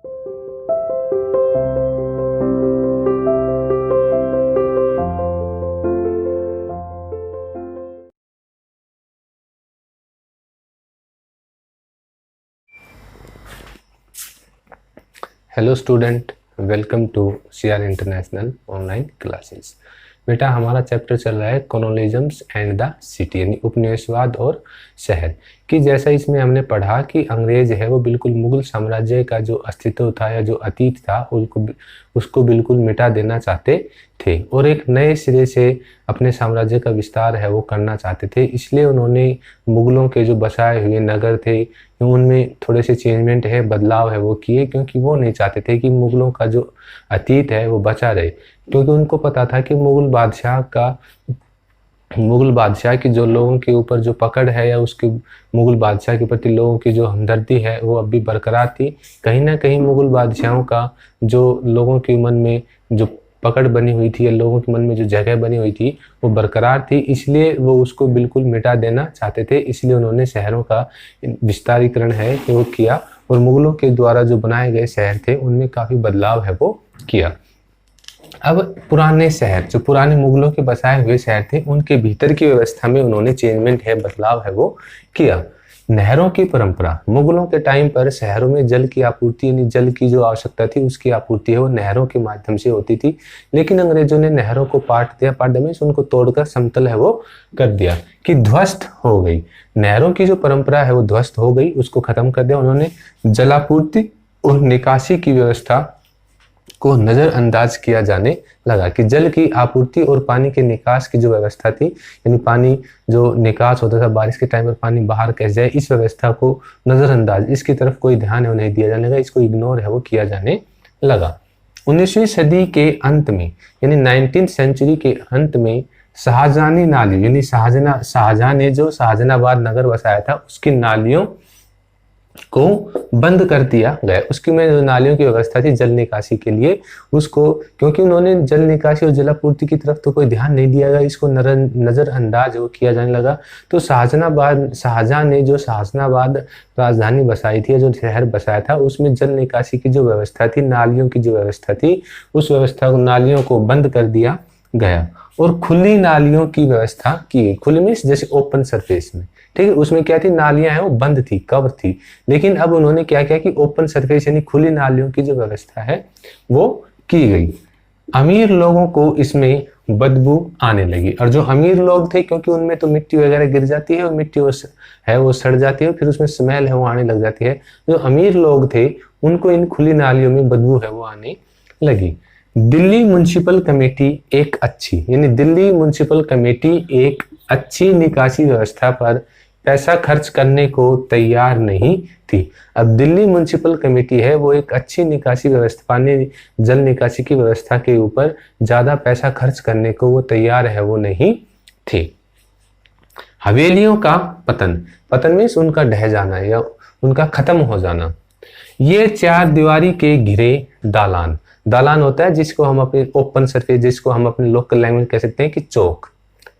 Hello student, welcome to CR international online classes. बेटा, हमारा chapter चल रहा है कॉलोनिज्म्स एंड द सिटी, यानी उपनिवेशवाद और शहर कि जैसा इसमें हमने पढ़ा कि अंग्रेज है वो बिल्कुल मुगल साम्राज्य का जो अस्तित्व था या जो अतीत था उसको बिल्कुल मिटा देना चाहते थे और एक नए सिरे से अपने साम्राज्य का विस्तार है वो करना चाहते थे। इसलिए उन्होंने मुगलों के जो बसाए हुए नगर थे उनमें थोड़े से चेंजमेंट है, बदलाव है वो किए, क्योंकि वो नहीं चाहते थे कि मुगलों का जो अतीत है वो बचा रहे। क्योंकि उनको पता था कि मुगल बादशाह की जो लोगों के ऊपर जो पकड़ है या उसके मुगल बादशाह के प्रति लोगों की जो हमदर्दी है वो अब भी बरकरार थी। कहीं ना कहीं मुगल बादशाहों का जो लोगों के मन में जो पकड़ बनी हुई थी या लोगों के मन में जो जगह बनी हुई थी वो बरकरार थी, इसलिए वो उसको बिल्कुल मिटा देना चाहते थे। इसलिए उन्होंने शहरों का विस्तारीकरण है वो किया और मुगलों के द्वारा जो बनाए गए शहर थे उनमें काफ़ी बदलाव है वो किया। अब पुराने शहर, जो पुराने मुगलों के बसाए हुए शहर थे, उनके भीतर की व्यवस्था में उन्होंने चेंजमेंट है, बदलाव है वो किया। नहरों की परंपरा, मुगलों के टाइम पर शहरों में जल की आपूर्ति यानी जल की जो आवश्यकता थी उसकी आपूर्ति है वो नहरों के माध्यम से होती थी। लेकिन अंग्रेजों ने नहरों को पाट दिया, उनको तोड़कर समतल है वो कर दिया कि ध्वस्त हो गई। नहरों की जो परंपरा है वो ध्वस्त हो गई, उसको खत्म कर दिया। उन्होंने जलापूर्ति और निकासी की व्यवस्था को नजरअंदाज किया जाने लगा कि जल की आपूर्ति और पानी के निकास की जो व्यवस्था थी, यानी पानी जो निकास होता था बारिश के टाइम पर पानी बाहर कैसे जाए, इस व्यवस्था को नजरअंदाज, इसकी तरफ कोई ध्यान है नहीं दिया जाने लगा, इसको इग्नोर है वो किया जाने लगा। 19वीं सदी के अंत में यानी 19th सेंचुरी के अंत में शाहजहानी नाली यानी शाहजहां ने जो शाहजहानाबाद नगर बसाया था उसकी नालियों को बंद कर दिया गया। उसकी में जो नालियों की व्यवस्था थी जल निकासी के लिए, उसको, क्योंकि उन्होंने जल निकासी और जलापूर्ति की तरफ तो कोई ध्यान नहीं दिया गया, इसको नजरअंदाज वो किया जाने लगा। तो शाहजहां ने जो शाहजहानाबाद राजधानी बसाई थी, जो शहर बसाया था, उसमें जल निकासी की जो व्यवस्था थी, नालियों की जो व्यवस्था थी, उस व्यवस्था को, नालियों को बंद कर दिया गया और खुली नालियों की व्यवस्था की। खुली मीन्स जैसे ओपन सरफेस में, ठीक है। उसमें क्या थी, नालियां हैं वो बंद थी, कवर थी, लेकिन अब उन्होंने क्या किया कि ओपन सरफेस यानी खुली नालियों की जो व्यवस्था है वो की गई। अमीर लोगों को इसमें बदबू आने लगी और जो अमीर लोग थे, क्योंकि उनमें तो मिट्टी वगैरह गिर जाती है और मिट्टी है वो सड़ जाती है, फिर उसमें स्मेल है वो आने लग जाती है। जो अमीर लोग थे उनको इन खुली नालियों में बदबू है वो आने लगी। दिल्ली म्युनिसिपल कमेटी एक अच्छी निकासी व्यवस्था पर पैसा खर्च करने को तैयार नहीं थी। अब दिल्ली म्युनिसिपल कमेटी है वो एक अच्छी निकासी व्यवस्था, पानी जल निकासी की व्यवस्था के ऊपर ज्यादा पैसा खर्च करने को वो तैयार है वो नहीं थी। हवेलियों का पतन मीन्स उनका ढह जाना या उनका खत्म हो जाना। ये 4 दीवारी के घिरे दालान होता है जिसको हम अपने ओपन सरफेस, जिसको हम अपने लोकल लैंग्वेज कह सकते हैं कि चौक,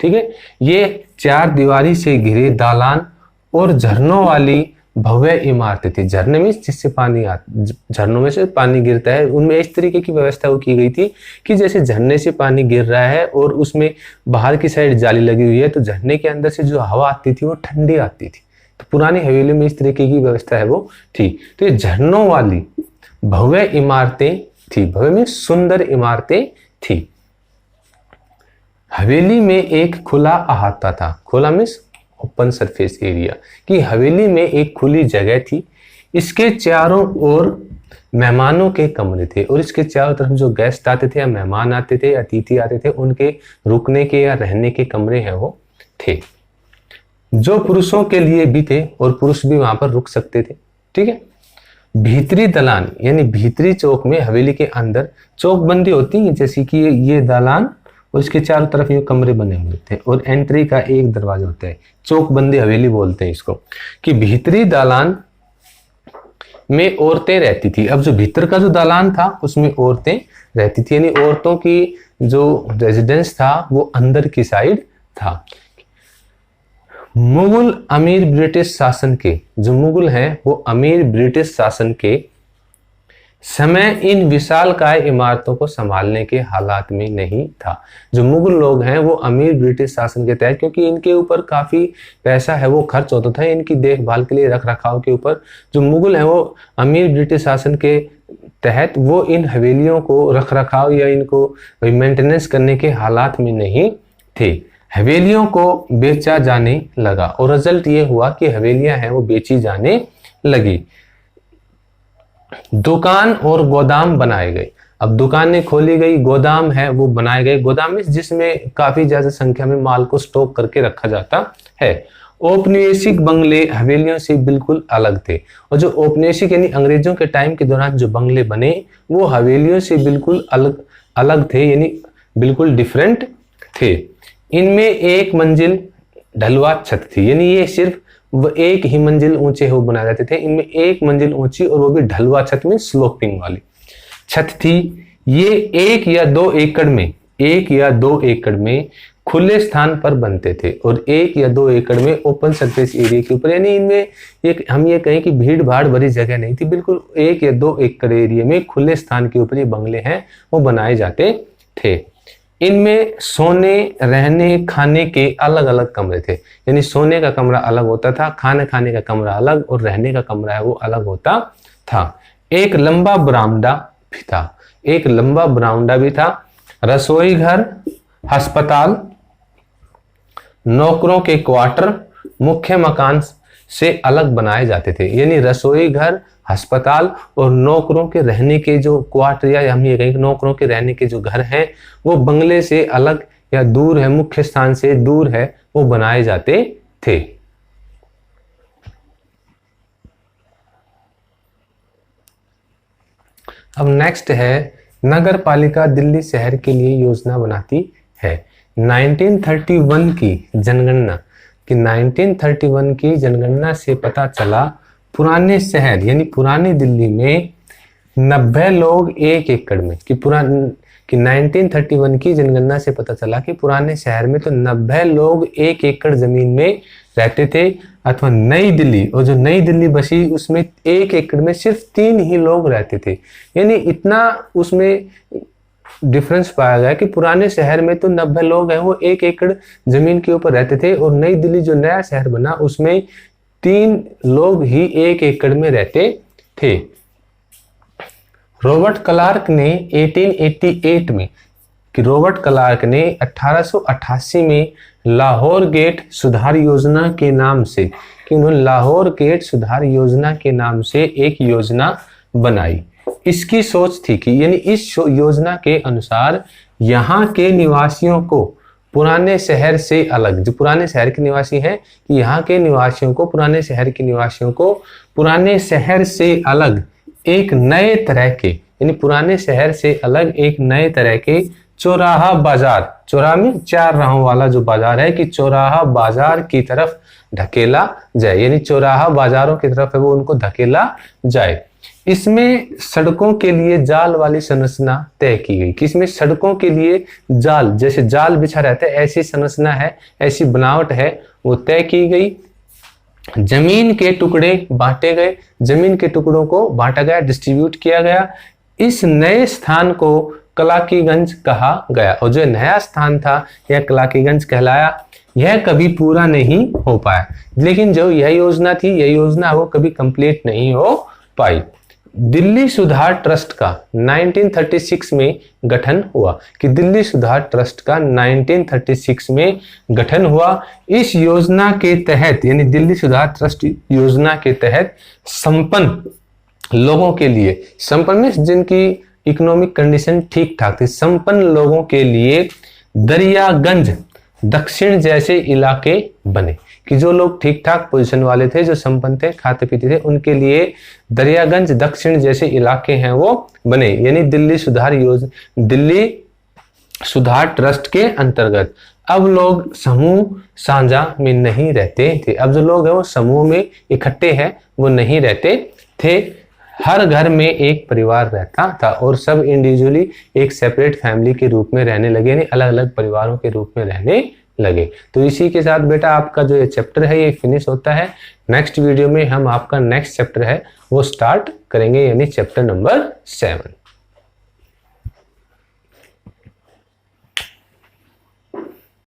ठीक है। ये 4 दीवारी से घिरे दालान और झरनों वाली भव्य इमारतें थी। झरने में जिससे झरनों में से पानी गिरता है, उनमें इस तरीके की व्यवस्था वो की गई थी कि जैसे झरने से पानी गिर रहा है और उसमें बाहर की साइड जाली लगी हुई है, तो झरने के अंदर से जो हवा आती थी वो ठंडी आती थी। तो पुरानी हवेली में इस तरीके की व्यवस्था है वो थी। तो ये झरनों वाली भव्य इमारतें थी, भव्य में सुंदर इमारतें थी। हवेली में एक खुला अहाता था, खुला मीन्स ओपन सरफेस एरिया, कि हवेली में एक खुली जगह थी। इसके चारों ओर मेहमानों के कमरे थे और इसके चारों तरफ जो गेस्ट आते थे या मेहमान आते थे, अतिथि आते थे, उनके रुकने के या रहने के कमरे हैं वो थे, जो पुरुषों के लिए भी थे और पुरुष भी वहां पर रुक सकते थे, ठीक है। भीतरी दलान यानी भीतरी चौक में, हवेली के अंदर चौक बंदी होती है, जैसे कि ये दालान और इसके चारों तरफ ये कमरे बने हुए थे और एंट्री का एक दरवाजा होता है, चौक बंदी हवेली बोलते हैं इसको। कि भीतरी दालान में औरतें रहती थी। अब जो भीतर का जो दालान था उसमें औरतें रहती थी, यानी औरतों की जो रेजिडेंस था वो अंदर की साइड था। मुगल अमीर ब्रिटिश शासन के, जो मुगल हैं वो अमीर ब्रिटिश शासन के समय इन विशालकाय इमारतों को संभालने के हालात में नहीं था। जो मुगल लोग हैं वो अमीर ब्रिटिश शासन के तहत, क्योंकि इनके ऊपर काफी पैसा है वो खर्च होता था इनकी देखभाल के लिए, रख रखाव के ऊपर। जो मुगल हैं वो अमीर ब्रिटिश शासन के तहत वो इन हवेलियों को रख रखाव या इनको मेंटेनेंस करने के हालात में नहीं थे। हवेलियों को बेचा जाने लगा और रिजल्ट ये हुआ कि हवेलियां हैं वो बेची जाने लगी। दुकान और गोदाम बनाए गए। अब दुकानें खोली गई, गोदाम है वो बनाए गए। गोदाम में जिसमें काफी ज्यादा संख्या में माल को स्टॉक करके रखा जाता है। औपनिवेशिक बंगले हवेलियों से बिल्कुल अलग थे, और जो औपनिवेशिक यानी अंग्रेजों के टाइम के दौरान जो बंगले बने वो हवेलियों से बिल्कुल अलग अलग थे, यानी बिल्कुल डिफरेंट थे। इनमें एक मंजिल ढलवा छत थी, यानी ये सिर्फ वो एक ही मंजिल ऊंचे हो बनाए जाते थे। इनमें एक मंजिल ऊंची और वो भी ढलवा छत में स्लोपिंग वाली छत थी। ये 1 या 2 एकड़ में खुले स्थान पर बनते थे और 1 या 2 एकड़ में ओपन सरफेस एरिया के ऊपर, यानी इनमें एक हम ये कहें कि भीड़ भाड़ भरी जगह नहीं थी, बिल्कुल 1 या 2 एकड़ एरिया में खुले स्थान के ऊपर ये बंगले हैं वो बनाए जाते थे। इनमें सोने रहने खाने के अलग अलग कमरे थे, यानी सोने का कमरा अलग होता था, खाने खाने का कमरा अलग और रहने का कमरा है वो अलग होता था। एक लंबा बरामदा भी था। रसोई घर, अस्पताल, नौकरों के क्वार्टर मुख्य मकान से अलग बनाए जाते थे, यानी रसोई घर, अस्पताल और नौकरों के रहने के जो क्वार्टर या हम ये कहें नौकरों के रहने के जो घर हैं वो बंगले से अलग या दूर है, मुख्य स्थान से दूर है, वो बनाए जाते थे। अब नेक्स्ट है नगर पालिका दिल्ली शहर के लिए योजना बनाती है। 1931 की जनगणना से पता चला पुराने शहर यानी पुरानी दिल्ली में 90 लोग 1 एकड़ में कि 1931 की जनगणना से पता चला कि पुराने शहर में तो 90 लोग 1 एकड़ जमीन में रहते थे, अथवा नई दिल्ली और जो नई दिल्ली बसी उसमें 1 एकड़ में सिर्फ 3 ही लोग रहते थे। यानी इतना उसमें डिफरेंस पाया गया कि पुराने शहर में तो 90 लोग हैं वो 1 एकड़ जमीन के ऊपर रहते थे, और नई दिल्ली जो नया शहर बना उसमें 3 लोग ही 1 एकड़ में रहते थे। रॉबर्ट क्लार्क ने 1888 में लाहौर गेट सुधार योजना के नाम से कि उन्होंने लाहौर गेट सुधार योजना के नाम से एक योजना बनाई। इसकी सोच थी कि यानी इस योजना के अनुसार यहाँ के निवासियों को पुराने शहर से अलग, जो पुराने शहर के निवासी हैं, कि यहाँ के निवासियों को पुराने शहर के निवासियों को पुराने शहर से अलग एक नए तरह के, यानी पुराने शहर से अलग एक नए तरह के चौराहा बाजार, चौराहा में 4 राहों वाला जो बाजार है, कि चौराहा बाजार की तरफ ढकेला जाए, यानी चौराहा बाजारों की तरफ है वो उनको धकेला जाए। इसमें सड़कों के लिए जाल वाली संरचना तय की गई, कि इसमें सड़कों के लिए जाल, जैसे जाल बिछा रहता है ऐसी संरचना है, ऐसी बनावट है वो तय की गई। जमीन के टुकड़े बांटे गए, जमीन के टुकड़ों को बांटा गया, डिस्ट्रीब्यूट किया गया। इस नए स्थान को कलाकीगंज कहा गया, और जो नया स्थान था यह कलाकीगंज कहलाया। यह कभी पूरा नहीं हो पाया, लेकिन जो यह योजना थी यह योजना वो कभी कंप्लीट नहीं हो पाई। दिल्ली सुधार ट्रस्ट का 1936 में गठन हुआ, कि दिल्ली सुधार ट्रस्ट का 1936 में गठन हुआ। इस योजना के तहत यानी दिल्ली सुधार ट्रस्ट योजना के तहत संपन्न लोगों के लिए, संपन्न में जिनकी इकोनॉमिक कंडीशन ठीक ठाक थी, संपन्न लोगों के लिए दरियागंज दक्षिण जैसे इलाके बने, कि जो लोग ठीक ठाक पोजीशन वाले थे, जो संपन्न थे, खाते पीते थे, उनके लिए दरियागंज दक्षिण जैसे इलाके हैं वो बने, यानी दिल्ली सुधार ट्रस्ट के अंतर्गत। अब लोग समूह साझा में नहीं रहते थे, अब जो लोग हैं वो समूह में इकट्ठे हैं वो नहीं रहते थे। हर घर में एक परिवार रहता था और सब इंडिविजुअली एक सेपरेट फैमिली के रूप में रहने लगे, यानी अलग अलग परिवारों के रूप में रहने लगे। तो इसी के साथ बेटा आपका जो ये चैप्टर है ये फिनिश होता है। नेक्स्ट वीडियो में हम आपका नेक्स्ट चैप्टर है वो स्टार्ट करेंगे, यानी चैप्टर नंबर 7।